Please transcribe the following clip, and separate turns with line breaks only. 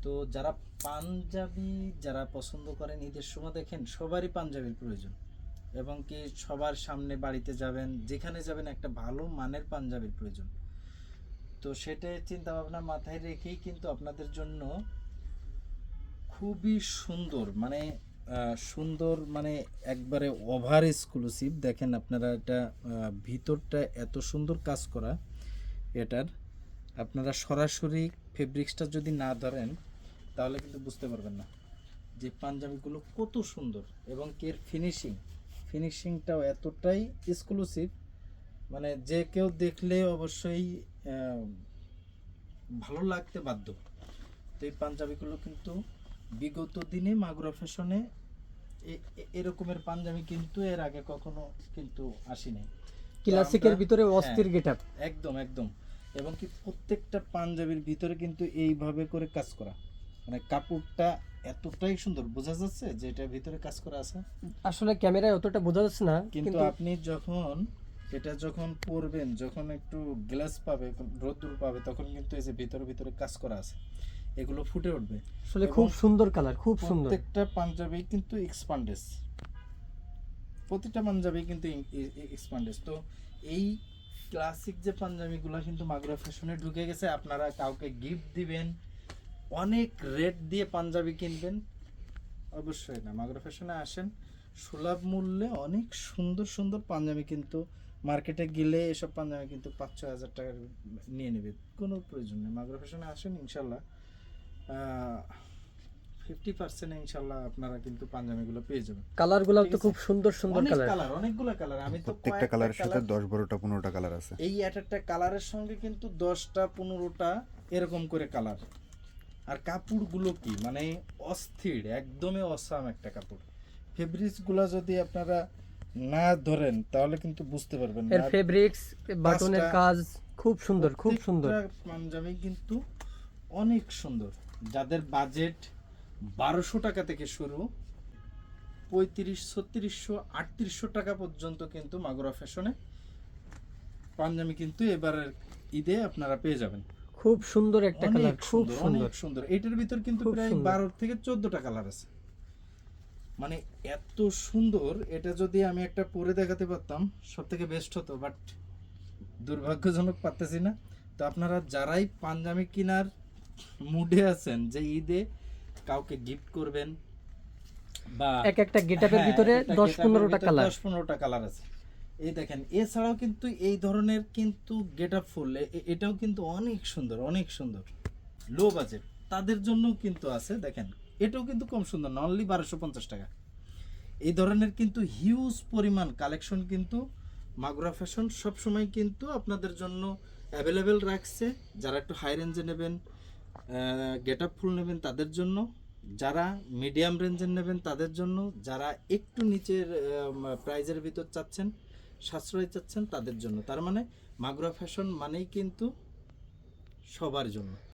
তো যারা পাঞ্জাবি যারা পছন্দ করেন ঈদের সময় দেখেন সবারই পাঞ্জাবির প্রয়োজন, এবং কি সবার সামনে বাড়িতে যাবেন, যেখানে যাবেন একটা ভালো মানের পাঞ্জাবির প্রয়োজন। তো সেটাই চিন্তা ভাবনা মাথায় রেখেই কিন্তু আপনাদের জন্য খুবই সুন্দর মানে সুন্দর মানে একবারে ওভার এক্সক্লুসিভ। দেখেন আপনারা এটা ভিতরটা এত সুন্দর কাজ করা এটার, আপনারা সরাসরি ফেব্রিক্সটা যদি না ধরেন তাহলে কিন্তু বুঝতে পারবেন না যে পাঞ্জাবিগুলো কত সুন্দর, এবং এর ফিনিশিংটাও এতটাই এক্সক্লুসিভ, মানে যে কেউ দেখলে অবশ্যই ভালো লাগতে বাধ্য। তো এই পাঞ্জাবিগুলো কিন্তু বিগত দিনে মাগুরা ফ্যাশনে এরকমের পাঞ্জাবি কিন্তু এর আগে কখনো কিন্তু আসেনি।
ক্লাসিকের ভিতরে অস্থির গেটআপ,
একদম একদম। এবং কি প্রত্যেকটা পাঞ্জাবির ভিতরে কিন্তু এইভাবে করে কাজ করা, মানে কাপড়টা এতটাই সুন্দর, বোঝা যাচ্ছে যে এটার ভিতরে কাজ করা আছে।
আসলে ক্যামেরায় অতটা বোঝা যাচ্ছে না,
কিন্তু আপনি যখন পরবেন, যখন একটু গ্লাস পাবে, রোদ্দুর পাবে, তখন কিন্তু এই যে ভিতরে ভিতরে কাজ করা আছে এগুলো ফুটে উঠবে।
আসলে খুব সুন্দর কালার, খুব সুন্দর।
প্রত্যেকটা পাঞ্জাবি কিন্তু এক্সপান্ডেস, প্রতিটা পাঞ্জাবি কিন্তু এক্সপান্ডেস। তো এই ক্লাসিক যে পাঞ্জাবিগুলো কিন্তু মাগুরা ফ্যাশনে ঢুকে গেছে। আপনারা কাউকে গিফট দিবেন, অনেক রেট দিয়ে পাঞ্জাবি কিনবেন, অবশ্যই না, মাগুরা ফ্যাশনে আসেন, সুলভ মূল্যে অনেক সুন্দর সুন্দর পাঞ্জাবি কিন্তু মার্কেটে গেলে এসব পাঞ্জাবি কিন্তু 5-6 হাজার টাকা নিয়ে নেবে, কোনো প্রয়োজন নেই। মাগুরা ফ্যাশনে আসেন, ইনশাল্লাহ 50% ইনশাল্লাহ আপনারা কিন্তু পাঞ্জাবিগুলো পেয়ে যাবেন।
কালারগুলো তো খুব সুন্দর সুন্দর কালার,
অনেকগুলো কালার। আমি তো
প্রত্যেকটা কালারের সাথে 10 12টা 15টা কালার আছে।
এই একটা কালারের সঙ্গে কিন্তু 10টা 15টা এরকম করে কালার। আর কাপড়গুলো কি মানে অস্থির, একদমই অসাম একটা কাপড়। ফেব্রিক্সগুলো যদি আপনারা না ধরেন তাহলে কিন্তু বুঝতে পারবেন না।
এর ফেব্রিক্স, বাটনের কাজ খুব সুন্দর, খুব সুন্দর।
পাঞ্জাবি কিন্তু অনেক সুন্দর। যাদের বাজেট 1200 টাকা থেকে শুরু, 3500, 3600, 3800 টাকা পর্যন্ত কিন্তু মাগুরা ফ্যাশনে পাঞ্জাবি কিন্তু এবারের ঈদে আপনারা পেয়ে যাবেন।
খুব সুন্দর একটা কালার, খুব সুন্দর
সুন্দর। এটার ভিতর কিন্তু প্রায় 12 থেকে 14টা কালার আছে, মানে এত সুন্দর। এটা যদি আমি একটা পরে দেখাতে পারতাম সব থেকে বেস্ট হতো, বাট দুর্ভাগ্যজনক পারতেছি না। তো আপনারা যারাই পাঞ্জাবি কেনার মুডে আছেন যে ঈদে কাউকে গিফট করবেন, বা
এক একটা গেটআপের ভিতরে 10-15টা কালার,
10-15টা কালার আছে। এই দেখেন, এছাড়াও কিন্তু এই ধরনের কিন্তু গেটআপ ফুল এটাও কিন্তু অনেক সুন্দর, অনেক সুন্দর। লো বাজেট তাদের জন্য কিন্তু আছে, দেখেন এটাও কিন্তু কম সুন্দর না, অনলি 1250 টাকা। এই ধরনের কিন্তু হিউজ পরিমাণ কালেকশন কিন্তু মাগুরা ফ্যাশন সবসময় কিন্তু আপনাদের জন্য অ্যাভেলেবেল রাখছে। যারা একটু হাই রেঞ্জে নেবেন, গেটআপ ফুল নেবেন তাদের জন্য, যারা মিডিয়াম রেঞ্জের নেবেন তাদের জন্য, যারা একটু নিচের প্রাইজের ভিতর চাচ্ছেন, সাশ্রয় চাচ্ছেন তাদের জন্য। তার মানে মাগুরা ফ্যাশন মানেই কিন্তু সবার জন্য।